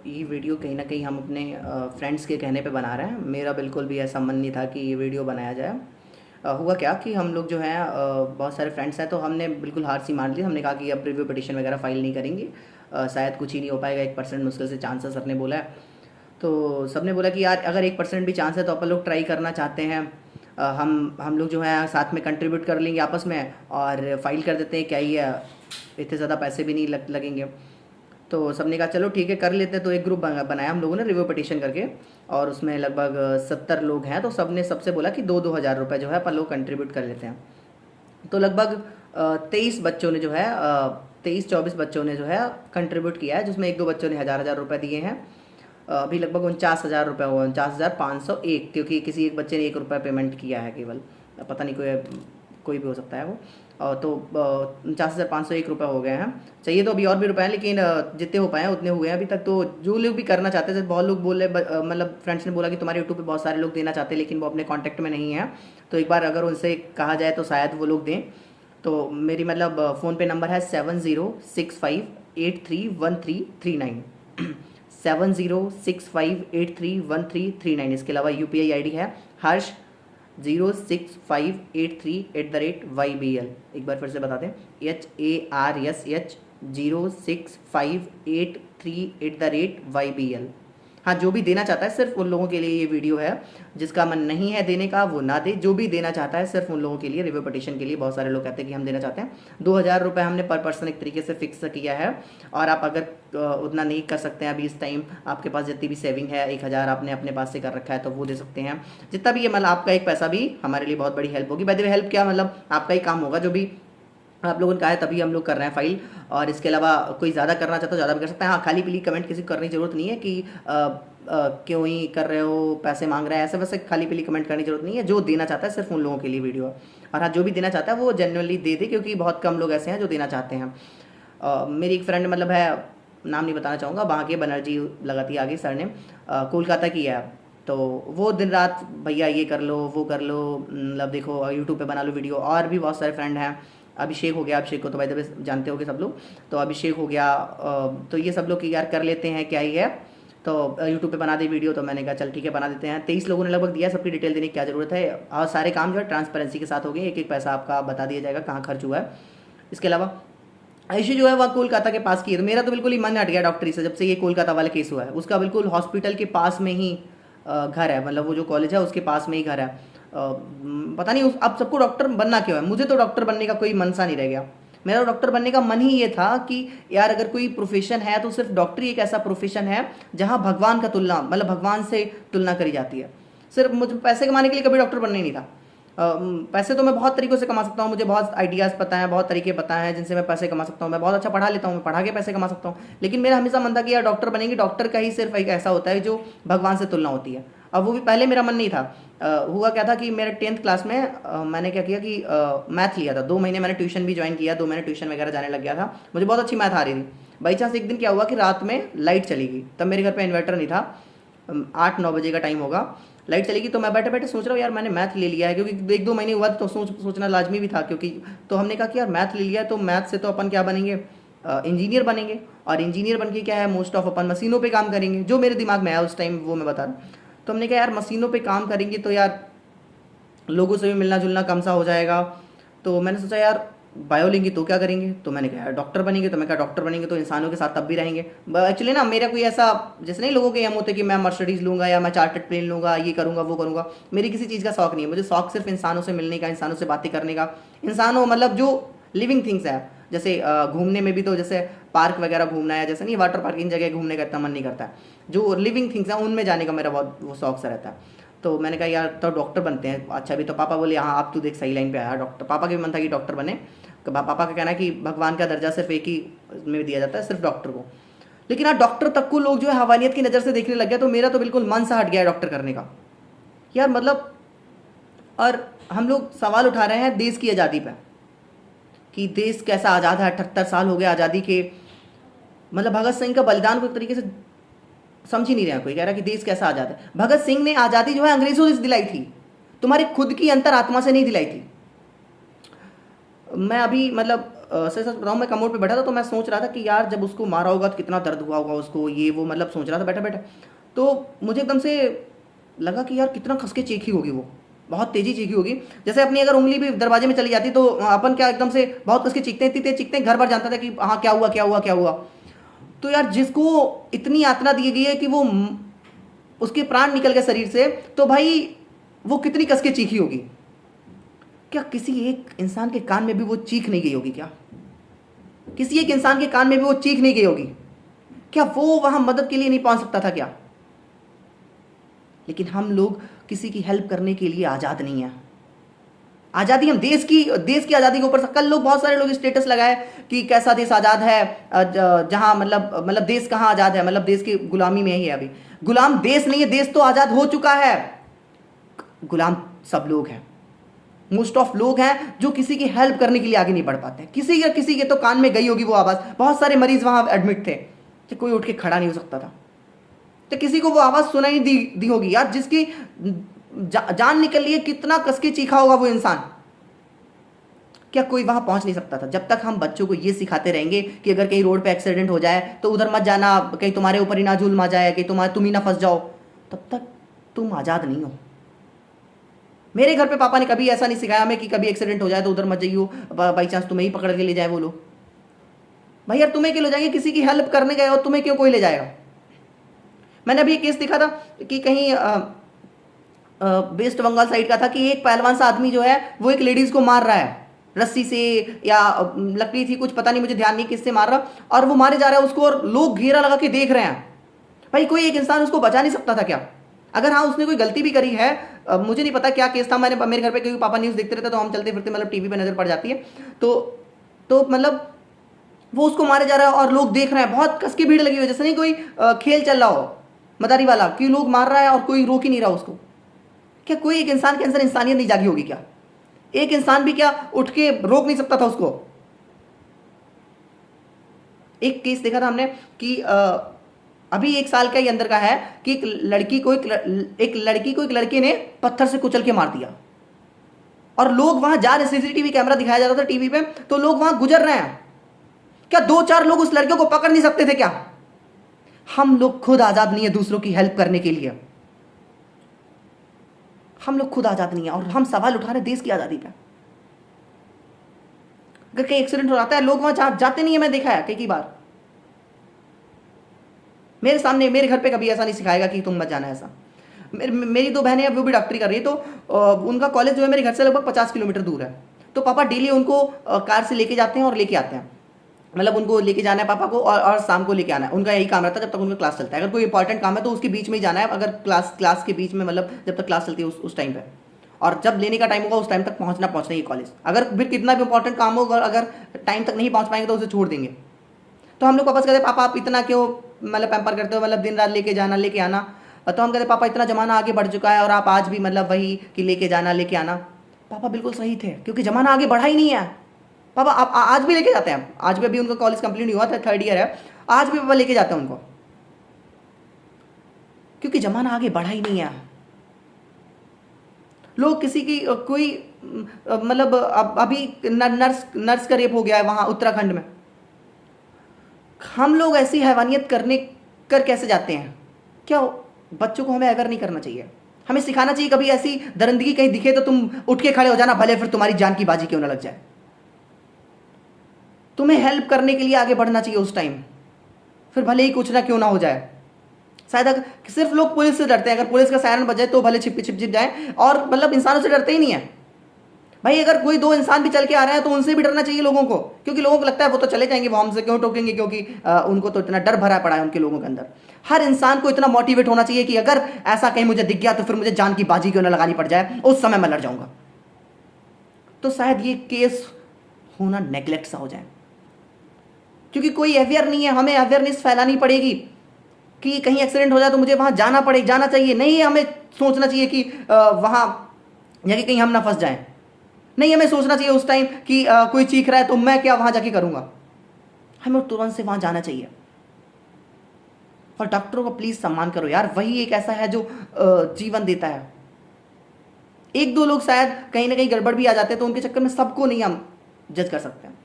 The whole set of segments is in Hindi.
ये वीडियो कहीं ना कहीं हम अपने फ्रेंड्स के कहने पे बना रहे हैं। मेरा बिल्कुल भी ऐसा मन नहीं था कि ये वीडियो बनाया जाए। हुआ क्या कि हम लोग जो हैं बहुत सारे फ्रेंड्स हैं, तो हमने बिल्कुल हार सी मान ली। हमने कहा कि अब रिव्यू पिटिशन वगैरह फाइल नहीं करेंगे, शायद कुछ ही नहीं हो पाएगा, 1% मुश्किल से चांस है, सर ने बोला है। तो सबने बोला कि यार अगर 1% भी चांस है तो अपन लोग ट्राई करना चाहते हैं। हम लोग जो है साथ में कंट्रीब्यूट कर लेंगे आपस में और फाइल कर देते हैं, क्या ही है, इतने ज़्यादा पैसे भी नहीं लगेंगे। तो सबने कहा चलो ठीक है कर लेते हैं। तो एक ग्रुप बनाया हम लोगों ने रिव्यू पटिशन करके, और उसमें लगभग 70 लोग हैं। तो सबने सबसे बोला कि 2-2 हज़ार रुपये जो है अपन लोग कंट्रीब्यूट कर लेते हैं। तो लगभग 23 बच्चों ने जो है 23-24 बच्चों ने जो है कंट्रीब्यूट किया है, जिसमें 1-2 बच्चों ने हज़ार रुपये दिए हैं। अभी लगभग 49,000 रुपये हुआ, 49,501, क्योंकि किसी एक बच्चे ने 1 रुपये पेमेंट किया है केवल, पता नहीं कोई भी हो सकता है वो। तो 49,501 रुपये हो गए हैं। चाहिए तो अभी और भी रुपए हैं, लेकिन जितने हो पाए हैं उतने हुए हैं अभी तक। तो जो लोग भी करना चाहते हैं, जैसे बहुत लोग बोले, मतलब फ्रेंड्स ने बोला कि तुम्हारे यूट्यूब पे बहुत सारे लोग देना चाहते हैं लेकिन वो अपने कॉन्टैक्ट में नहीं है, तो एक बार अगर उनसे कहा जाए तो शायद वो लोग दें। तो मेरी मतलब फ़ोनपे नंबर है 7065831339 7065831339। इसके अलावा UPI ID है हर्ष 06583@YBL। एक बार फिर से बता दें, HARSH 06583@YBL। हाँ, जो भी देना चाहता है सिर्फ उन लोगों के लिए ये वीडियो है। जिसका मन नहीं है देने का वो ना दे, जो भी देना चाहता है सिर्फ उन लोगों के लिए, रिव्यू पटिशन के लिए। बहुत सारे लोग कहते हैं कि हम देना चाहते हैं। 2,000 रुपये हमने पर पर्सन एक तरीके से फिक्स किया है। और आप अगर उतना नहीं कर सकते हैं अभी इस टाइम, आपके पास जितनी भी सेविंग है, 1,000 आपने अपने पास से कर रखा है तो वो दे सकते हैं। जितना भी ये, मतलब आपका एक पैसा भी हमारे लिए बहुत बड़ी हेल्प होगी। बाय द वे हेल्प क्या, मतलब आपका ही काम होगा, जो भी आप लोगों ने कहा है तभी हम लोग कर रहे हैं फाइल। और इसके अलावा कोई ज़्यादा करना चाहता है तो ज़्यादा भी कर सकते हैं। हाँ, खाली पीली कमेंट किसी को करने की ज़रूरत नहीं है कि क्यों ही कर रहे हो, पैसे मांग रहे हैं, ऐसे वैसे खाली पीली कमेंट करने की जरूरत नहीं है। जो देना चाहता है सिर्फ उन लोगों के लिए वीडियो है। और हाँ, जो भी देना चाहता है वो जेन्युइनली दे दे, क्योंकि बहुत कम लोग ऐसे हैं जो देना चाहते हैं। मेरी एक फ्रेंड मतलब है, नाम नहीं बताना चाहूँगा, वहाँ के बनर्जी लगाती है आगे सर ने, कोलकाता की है। तो वो दिन रात भैया ये कर लो वो कर लो, मतलब देखो यूट्यूब पे बना लो वीडियो। और भी बहुत सारे फ्रेंड हैं, अभिषेक हो गया, अभिषेक को तो भाई दबे जानते होगे सब लोग। तो अभिषेक हो गया, तो ये सब लोग कि यार कर लेते हैं, क्या ही है, तो यूट्यूब पे बना दे वीडियो। तो मैंने कहा चल ठीक है बना देते हैं। 23 लोगों ने लगभग दिया, सबकी डिटेल देने की क्या ज़रूरत है। और सारे काम जो है ट्रांसपेरेंसी के साथ हो गए, एक एक पैसा आपका बता दिया जाएगा कहाँ खर्च हुआ है। इसके अलावा आयुषी जो है वह कोलकाता के पास की है। तो मेरा तो बिल्कुल ही मन हट गया डॉक्टरी से, जब से ये कोलकाता वाला केस हुआ है। उसका बिल्कुल हॉस्पिटल के पास में ही घर है, मतलब वो जो कॉलेज है उसके पास में ही घर है। पता नहीं अब सबको डॉक्टर बनना क्यों है। मुझे तो डॉक्टर बनने का कोई मन सा नहीं रह गया। मेरा डॉक्टर बनने का मन ही ये था कि यार अगर कोई प्रोफेशन है तो सिर्फ डॉक्टरी एक ऐसा प्रोफेशन है जहाँ भगवान का तुलना, मतलब भगवान से तुलना करी जाती है। सिर्फ मुझे पैसे कमाने के लिए कभी डॉक्टर बनना ही नहीं था। पैसे तो मैं बहुत तरीक़ों से कमा सकता हूँ, मुझे बहुत आइडियाज़ पता है, बहुत तरीके पता हैं जिनसे मैं पैसे कमा सकता हूँ। मैं बहुत अच्छा पढ़ा लेता हूँ, मैं पढ़ा के पैसे कमा सकता हूँ। लेकिन मेरा हमेशा मन था कि यार डॉक्टर बनेंगे, डॉक्टर का ही सिर्फ एक ऐसा होता है जो भगवान से तुलना होती है। अब वो भी पहले मेरा मन नहीं था। हुआ क्या था कि मेरे 10th क्लास में मैंने क्या किया कि मैथ लिया था। 2 महीने मैंने ट्यूशन भी ज्वाइन किया, 2 महीने ट्यूशन वगैरह जाने लग गया था। मुझे बहुत अच्छी मैथ आ रही थी। बाई चांस एक दिन क्या हुआ कि रात में लाइट चली गई। तब मेरे घर पे इन्वर्टर नहीं था, 8-9 बजे का टाइम होगा, लाइट चलेगी। तो मैं बैठे बैठे सोच रहा हूँ यार मैंने मैथ ले लिया है, क्योंकि 1-2 महीने हुआ तो सोचना लाजमी भी था, क्योंकि तो हमने कहा कि यार मैथ ले लिया है तो मैथ से तो अपन क्या बनेंगे, इंजीनियर बनेंगे। और इंजीनियर बन के क्या है, मोस्ट ऑफ अपन मशीनों पे काम करेंगे। जो मेरे दिमाग में आया उस टाइम वो मैं बता रहा हूँ। तो हमने कहा यार मशीनों पे काम करेंगे तो यार लोगों से भी मिलना जुलना कम सा हो जाएगा। तो मैंने सोचा यार बायो लेंगे तो क्या करेंगे। तो मैंने कहा यार डॉक्टर बनेंगे। तो मैं कहा डॉक्टर बनेंगे तो इंसानों के साथ तब भी रहेंगे। एक्चुअली ना मेरा कोई ऐसा, जैसे नहीं लोगों के एम होते कि मैं मर्सिडीज़ लूँगा या मैं चार्टर्ड प्लेन लूँगा, ये करूँगा वो करूँगा। मेरी किसी चीज़ का शौक नहीं है। मुझे शौक सिर्फ इंसानों से मिलने का, इंसानों से बातें करने का। इंसानों मतलब जो लिविंग थिंग्स है, जैसे घूमने में भी तो जैसे पार्क वगैरह घूमना है, जैसे नहीं वाटर पार्क, इन जगह घूमने का इतना मन नहीं करता है। जो लिविंग थिंग्स हैं उनमें जाने का मेरा बहुत वो शौक सा रहता है। तो मैंने कहा यार तो डॉक्टर बनते हैं। अच्छा भी तो पापा बोले हाँ आप तू देख सही लाइन पे आया डॉक्टर। पापा का भी मन था कि डॉक्टर बने। पापा का कहना है कि भगवान का दर्जा सिर्फ एक ही में दिया जाता है, सिर्फ डॉक्टर को। लेकिन हाँ डॉक्टर तक को लोग जो है हवानियत की नज़र से देखने लग गया। तो मेरा तो बिल्कुल मन सा हट गया डॉक्टर करने का यार, मतलब। और हम लोग सवाल उठा रहे हैं देश की आज़ादी पर कि देश कैसा आज़ाद है, 78 साल हो गए आज़ादी के। मतलब भगत सिंह का बलिदान को एक तरीके से समझ ही नहीं रहा। कोई कह रहा कि देश कैसा आज़ाद है। भगत सिंह ने आज़ादी जो है अंग्रेजों से दिलाई थी, तुम्हारी खुद की अंतर आत्मा से नहीं दिलाई थी। मैं अभी मतलब सर सच बताऊँ, मैं कमोड पे बैठा था तो मैं सोच रहा था कि यार जब उसको मारा होगा तो कितना दर्द हुआ होगा उसको, ये वो मतलब सोच रहा था बैठा बैठा। तो मुझे एकदम से लगा कि यार कितना खस के चीखी होगी वो, बहुत तेजी चीखी होगी। जैसे अपनी अगर उंगली भी दरवाजे में चली जाती तो अपन क्या एकदम से बहुत कस के चीखते हैं, इतनी तेज चीखते हैं, घर भर जानता था कि हाँ क्या हुआ क्या हुआ क्या हुआ। तो यार जिसको इतनी यातना दी गई है कि वो उसके प्राण निकल गए शरीर से, तो भाई वो कितनी कस के चीखी होगी। क्या किसी एक इंसान के कान में भी वो चीख नहीं गई होगी? क्या किसी एक इंसान के कान में भी वो चीख नहीं गई होगी? क्या वो वहां मदद के लिए नहीं पहुंच सकता था क्या? लेकिन हम लोग किसी की हेल्प करने के लिए आजाद नहीं है। आजादी हम देश की आजादी के ऊपर, कल लोग बहुत सारे लोग स्टेटस लगाए कि कैसा देश आजाद है, जहां मतलब देश कहां आजाद है, मतलब देश की गुलामी में ही है। अभी गुलाम देश नहीं है, देश तो आजाद हो चुका है। गुलाम सब लोग हैं, मोस्ट ऑफ लोग हैं जो किसी की हेल्प करने के लिए आगे नहीं बढ़ पाते। किसी के तो कान में गई होगी वो आवाज। बहुत सारे मरीज वहां एडमिट थे कि कोई उठ के खड़ा नहीं हो सकता था, तो किसी को वो आवाज सुनाई दी होगी। यार जिसकी जान निकल रही है, कितना कस के चीखा होगा वो इंसान। क्या कोई वहां पहुंच नहीं सकता था? जब तक हम बच्चों को ये सिखाते रहेंगे कि अगर कहीं रोड पे एक्सीडेंट हो जाए तो उधर मत जाना, कहीं तुम्हारे ऊपर ही ना जुल्म आ जाए, कहीं तुम ही ना फंस जाओ, तब तक तुम आजाद नहीं हो। मेरे घर पे पापा ने कभी ऐसा नहीं सिखाया हमें कि कभी एक्सीडेंट हो जाए तो उधर मत जाइयो, बाई चांस तुम्हें ही पकड़ के ले जाए वो लोग। भाई यार तुम्हें क्यों ले जाएंगे? किसी की हेल्प करने गए हो, तुम्हें क्यों कोई ले जाएगा? मैंने अभी एक केस देखा था कि कहीं वेस्ट बंगाल साइड का था कि एक पहलवान सा आदमी जो है वो एक लेडीज को मार रहा है रस्सी से, या लकड़ी थी कुछ, पता नहीं, मुझे ध्यान नहीं किससे मार रहा, और वो मारे जा रहा है उसको, और लोग घेरा लगा के देख रहे हैं। भाई कोई एक इंसान उसको बचा नहीं सकता था क्या? अगर हाँ उसने कोई गलती भी करी है, मुझे नहीं पता क्या केस था, मैंने मेरे घर पे क्योंकि पापा न्यूज़ देखते रहते तो हम चलते फिरते मतलब टीवी पे नजर पड़ जाती है, तो मतलब वो उसको मारे जा रहा है और लोग देख रहे हैं, बहुत कस की भीड़ लगी हुई है, जैसे नहीं कोई खेल चल रहा हो मदारी वाला कि लोग मार रहा है और कोई रोक ही नहीं रहा उसको। क्या कोई एक इंसान के अंदर इंसानियत नहीं जागी होगी? क्या एक इंसान भी क्या उठ के रोक नहीं सकता था उसको? एक केस देखा था हमने कि अभी 1 साल का ही अंदर का है कि एक लड़की को एक लड़के ने पत्थर से कुचल के मार दिया, और लोग वहां जा रहे, सीसीटीवी कैमरा दिखाया जा रहा था टीवी पे, तो लोग वहां गुजर रहे हैं। क्या 2-4 लोग उस लड़के को पकड़ नहीं सकते थे क्या? हम लोग खुद आजाद नहीं है दूसरों की हेल्प करने के लिए। हम लोग खुद आजाद नहीं है और हम सवाल उठा रहे देश की आजादी पे। अगर कहीं एक्सीडेंट हो जाता है लोग वहां जाते नहीं है, मैं देखा है कई बार। मेरे सामने, मेरे घर पे कभी ऐसा नहीं सिखाएगा कि तुम मत जाना ऐसा। मेरी 2 बहनें हैं, वो भी डॉक्टरी कर रही है, तो उनका कॉलेज जो है मेरे घर से लगभग 50 किलोमीटर दूर है। तो पापा डेली उनको कार से लेके जाते हैं और लेके आते हैं, मतलब उनको लेके जाना है पापा को, और शाम को लेके आना है। उनका यही काम रहता है जब तक उनका क्लास चलता है। अगर कोई इंपॉर्टेंट काम है तो उसके बीच में ही जाना है, अगर क्लास के बीच में, मतलब जब तक क्लास चलती है उस टाइम पे, और जब लेने का टाइम होगा उस टाइम तक पहुंचना ही कॉलेज। अगर फिर कितना भी इंपॉर्टेंट काम होगा, अगर टाइम तक नहीं पहुंच पाएंगे तो उसे छोड़ देंगे। तो हम लोग पापा से कहते पापा आप इतना क्यों मतलब पैम्पर करते हो, मतलब दिन रात लेके जाना लेके आना। तो हम कहते पापा इतना जमाना आगे बढ़ चुका है और आप आज भी मतलब वही कि लेके जाना लेके आना। पापा बिल्कुल सही थे, क्योंकि जमाना आगे बढ़ा ही नहीं है। पापा आप आज भी लेके जाते हैं, आज भी, अभी उनका कॉलेज कंप्लीट नहीं हुआ था, 3rd ईयर है, आज भी पापा लेके जाते हैं उनको, क्योंकि जमाना आगे बढ़ा ही नहीं है। लोग किसी की कोई मतलब अभी नर्स का रेप हो गया है वहां उत्तराखंड में। हम लोग ऐसी हैवानियत कर कैसे जाते हैं? क्या बच्चों को हमें अवेयर नहीं करना चाहिए? हमें सिखाना चाहिए कभी ऐसी दरिंदगी कहीं दिखे तो तुम उठ के खड़े हो जाना, भले फिर तुम्हारी जान की बाजी क्यों ना लग जाए। तुम्हें हेल्प करने के लिए आगे बढ़ना चाहिए उस टाइम, फिर भले ही कुछ ना क्यों ना हो जाए। शायद अगर सिर्फ लोग पुलिस से डरते हैं, अगर पुलिस का सायरन बजे तो भले छिप जाए, और मतलब इंसानों से डरते ही नहीं है। भाई अगर कोई 2 इंसान भी चल के आ रहे हैं तो उनसे भी डरना चाहिए लोगों को, क्योंकि लोगों को लगता है वो तो चले जाएंगे, वो हमसे क्यों टोकेंगे, क्योंकि उनको तो इतना डर भरा पड़ा है उनके लोगों के अंदर। हर इंसान को इतना मोटिवेट होना चाहिए कि अगर ऐसा कहीं मुझे दिख गया तो फिर मुझे जान की बाजी क्यों ना लगानी पड़ जाए, उस समय मैं लड़ जाऊंगा। तो शायद ये केस होना नेग्लेक्ट सा हो जाए, क्योंकि कोई अवेयर नहीं है। हमें अवेयरनेस फैलानी पड़ेगी कि कहीं एक्सीडेंट हो जाए तो मुझे वहां जाना चाहिए। नहीं हमें सोचना चाहिए कि वहां जाके कहीं हम ना फंस जाएं। नहीं हमें सोचना चाहिए उस टाइम कि कोई चीख रहा है तो मैं क्या वहां जाके करूंगा। हमें तुरंत से वहां जाना चाहिए। और डॉक्टरों का प्लीज सम्मान करो यार, वही एक ऐसा है जो जीवन देता है। 1-2 लोग शायद कहीं ना कहीं गड़बड़ भी आ जाते हैं, तो उनके चक्कर में सबको नहीं हम जज कर सकते हैं।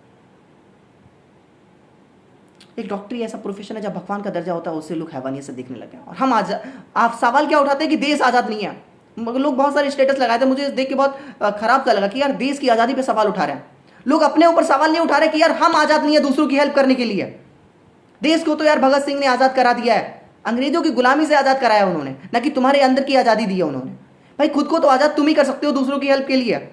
एक डॉक्टरी ऐसा प्रोफेशन है जब भगवान का दर्जा होता है उससे लोग हैवानियत से देखने लगे हैं। और हम आज आप सवाल क्या उठाते हैं कि देश आज़ाद नहीं है। मगर लोग बहुत सारे स्टेटस लगाए थे, मुझे देख के बहुत खराब सा लगा कि यार देश की आज़ादी पे सवाल उठा रहे हैं लोग, अपने ऊपर सवाल नहीं उठा रहे कि यार हम आज़ाद नहीं है दूसरों की हेल्प करने के लिए। देश को तो यार भगत सिंह ने आज़ाद करा दिया है, अंग्रेजों की गुलामी से आज़ाद कराया उन्होंने, ना कि तुम्हारे अंदर की आज़ादी दी है उन्होंने। भाई खुद को तो आज़ाद तुम ही कर सकते हो दूसरों की हेल्प के लिए।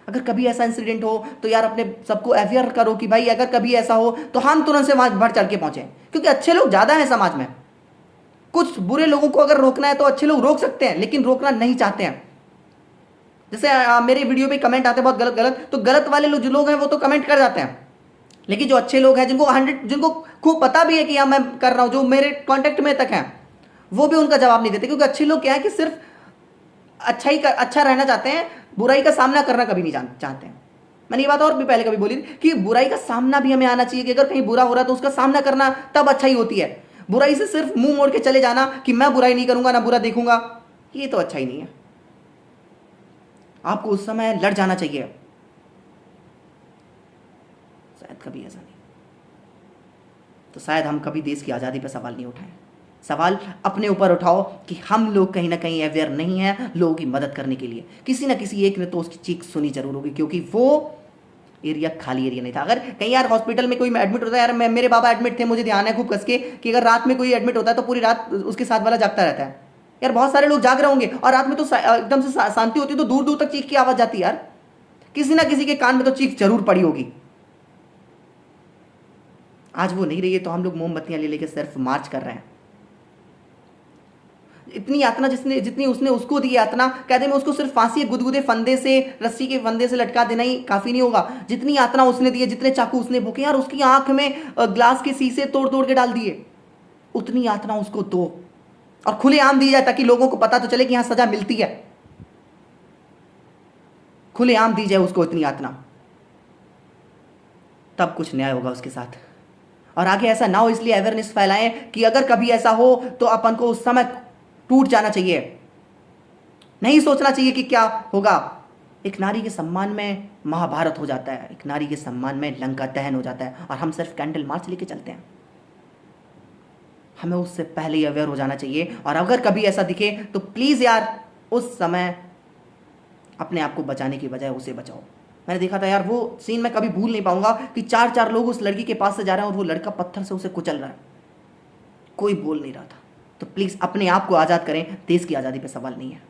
अगर कभी ऐसा इंसिडेंट हो तो यार अपने सबको अवेयर करो कि भाई अगर कभी ऐसा हो तो हम तुरंत से वहां बढ़ चढ़ के पहुंचे, क्योंकि अच्छे लोग ज़्यादा हैं समाज में। कुछ बुरे लोगों को अगर रोकना है तो अच्छे लोग रोक सकते हैं, लेकिन रोकना नहीं चाहते हैं। जैसे मेरे वीडियो पे कमेंट आते हैं बहुत गलत गलत, तो गलत वाले लोग जो लोग हैं वो तो कमेंट कर जाते हैं, लेकिन जो अच्छे लोग हैं जिनको खूब पता भी है कि हाँ मैं कर रहा हूँ, जो मेरे कॉन्टेक्ट में तक हैं, वो भी उनका जवाब नहीं देते। क्योंकि अच्छे लोग क्या है कि सिर्फ अच्छा रहना चाहते हैं, बुराई का सामना करना कभी नहीं चाहते हैं। मैंने ये बात और भी पहले कभी बोली कि बुराई का सामना भी हमें आना चाहिए, कि अगर कहीं बुरा हो रहा है तो उसका सामना करना तब अच्छाई होती है। बुराई से सिर्फ मुंह मोड़ के चले जाना कि मैं बुराई नहीं करूंगा ना बुरा देखूंगा, ये तो अच्छा ही नहीं है। आपको उस समय लड़ जाना चाहिए। शायद कभी ऐसा नहीं, तो शायद हम कभी देश की आज़ादी पर सवाल नहीं उठाएं। सवाल अपने ऊपर उठाओ कि हम लोग कहीं ना कहीं अवेयर नहीं हैं लोगों की मदद करने के लिए। किसी ना किसी एक ने तो उसकी चीख सुनी जरूर होगी, क्योंकि वो एरिया खाली एरिया नहीं था। अगर कहीं यार हॉस्पिटल में कोई एडमिट होता है, यार मेरे बाबा एडमिट थे, मुझे ध्यान है खूब कस के कि अगर रात में कोई एडमिट होता है तो पूरी रात उसके साथ वाला जागता रहता है। यार बहुत सारे लोग जाग रहे होंगे और रात में तो एकदम से शांति होती है, तो दूर दूर तक चीख की आवाज़ जाती है। यार किसी ना किसी के कान में तो चीख जरूर पड़ी होगी। आज वो नहीं रही है तो हम लोग मोमबत्तियां ले लेके सिर्फ मार्च कर रहे हैं। इतनी यातना जितनी उसने उसको दी यातना, कहते हैं उसको सिर्फ फांसी गुदगुदे फंदे से, रस्सी के फंदे से लटका देना ही काफी नहीं होगा। जितनी यातना उसने दी है, जितने चाकू उसने भोंके, यार उसकी आंख में ग्लास के शीशे तोड़ तोड़ के डाल दिए, उतनी यातना उसको दो और खुलेआम दी जाए ताकि लोगों को पता तो चले कि यहां सजा मिलती है। खुलेआम दी जाए उसको इतनी यातना, तब कुछ न्याय होगा उसके साथ। और आगे ऐसा ना हो इसलिए अवेयरनेस फैलाएं कि अगर कभी ऐसा हो तो अपन को उस समय टूट जाना चाहिए, नहीं सोचना चाहिए कि क्या होगा। एक नारी के सम्मान में महाभारत हो जाता है, एक नारी के सम्मान में लंका दहन हो जाता है, और हम सिर्फ कैंडल मार्च लेके चलते हैं। हमें उससे पहले ही अवेयर हो जाना चाहिए। और अगर कभी ऐसा दिखे तो प्लीज यार उस समय अपने आप को बचाने की बजाय उसे बचाओ। मैंने देखा था यार वो सीन मैं कभी भूल नहीं पाऊंगा कि 4 लोग उस लड़की के पास से जा रहे हैं और वो लड़का पत्थर से उसे कुचल रहा है, कोई बोल नहीं रहा था। तो प्लीज अपने आप को आज़ाद करें, देश की आज़ादी पे सवाल नहीं है।